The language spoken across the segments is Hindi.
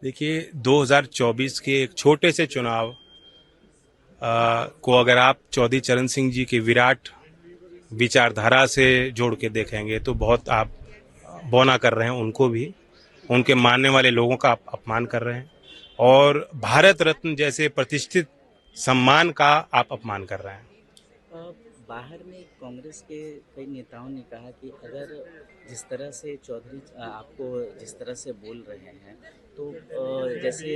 देखिए 2024 के एक छोटे से चुनाव को अगर आप चौधरी चरण सिंह जी की विराट विचारधारा से जोड़ के देखेंगे तो बहुत आप बौना कर रहे हैं उनको भी, उनके मानने वाले लोगों का आप अपमान कर रहे हैं और भारत रत्न जैसे प्रतिष्ठित सम्मान का आप अपमान कर रहे हैं। अ, बाहर में कांग्रेस के कई नेताओं ने कहा कि अगर जिस तरह से चौधरी आपको जिस तरह से बोल रहे हैं तो जैसे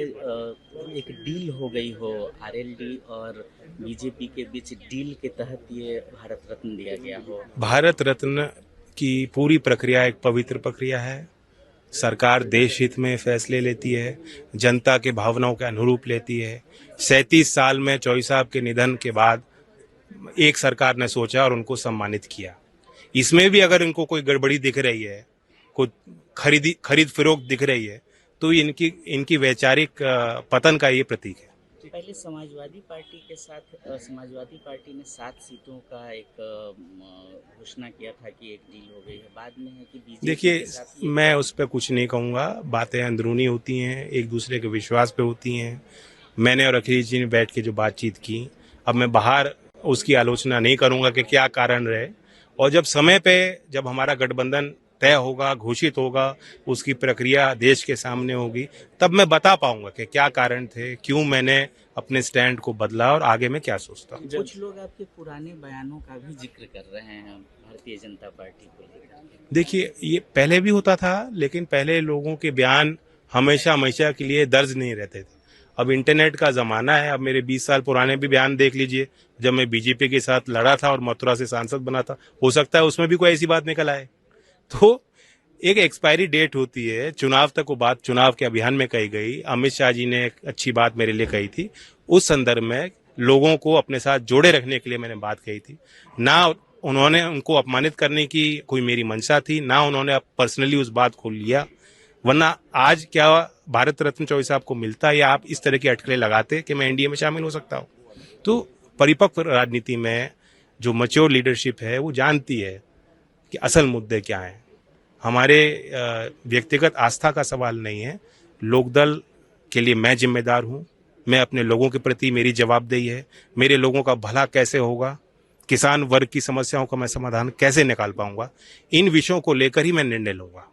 एक डील हो गई हो आरएलडी और बीजेपी के बीच डील के तहत ये भारत रत्न दिया गया हो। भारत रत्न की पूरी प्रक्रिया एक पवित्र प्रक्रिया है। सरकार देश हित में फैसले लेती है, जनता के भावनाओं के अनुरूप लेती है। 37 साल में चौधरी साहब के निधन के बाद एक सरकार ने सोचा और उनको सम्मानित किया। इसमें भी अगर इनको कोई गड़बड़ी दिख रही है, कोई खरीद फरोख्त दिख रही है, तो इनकी इनकी वैचारिक पतन का ये प्रतीक है। पहले समाजवादी पार्टी के साथ समाजवादी पार्टी ने 7 सीटों का एक घोषणा किया था कि एक डील हो गई है, बाद में है कि बीजेपी देखिए, के साथ ये मैं उस पर कुछ नहीं कहूँगा। बातें अंदरूनी होती हैं, एक दूसरे के विश्वास पे होती हैं। मैंने और अखिलेश जी ने बैठ के जो बातचीत की, अब मैं बाहर उसकी आलोचना नहीं करूँगा कि क्या कारण रहे। और जब समय पे जब हमारा गठबंधन तय होगा, घोषित होगा, उसकी प्रक्रिया देश के सामने होगी, तब मैं बता पाऊंगा कि क्या कारण थे, क्यों मैंने अपने स्टैंड को बदला और आगे मैं क्या सोचता हूँ। कुछ लोग आपके पुराने बयानों का भी जिक्र कर रहे हैं भारतीय जनता पार्टी को लेकर। देखिए, ये पहले भी होता था, लेकिन पहले लोगों के बयान हमेशा हमेशा के लिए दर्ज नहीं रहते थे। अब इंटरनेट का जमाना है। अब मेरे 20 साल पुराने भी बयान देख लीजिए, जब मैं बीजेपी के साथ लड़ा था और मथुरा से सांसद बना था। हो सकता है उसमें भी कोई ऐसी बात निकल आए। तो एक एक्सपायरी डेट होती है। चुनाव तक वो बात चुनाव के अभियान में कही गई। अमित शाह जी ने एक अच्छी बात मेरे लिए कही थी, उस संदर्भ में लोगों को अपने साथ जोड़े रखने के लिए मैंने बात कही थी। ना उन्होंने उनको अपमानित करने की कोई मेरी मंशा थी, ना उन्होंने पर्सनली उस बात को लिया। वरना आज क्या भारत रत्न चौधरी साहब को मिलता या आप इस तरह की अटकलें लगाते कि मैं एनडीए में शामिल हो सकता हूँ। तो परिपक्व राजनीति में जो मैच्योर लीडरशिप है वो जानती है कि असल मुद्दे क्या हैं। हमारे व्यक्तिगत आस्था का सवाल नहीं है। लोकदल के लिए मैं जिम्मेदार हूं। मैं अपने लोगों के प्रति मेरी जवाबदेही है। मेरे लोगों का भला कैसे होगा, किसान वर्ग की समस्याओं का मैं समाधान कैसे निकाल पाऊंगा, इन विषयों को लेकर ही मैं निर्णय लूंगा।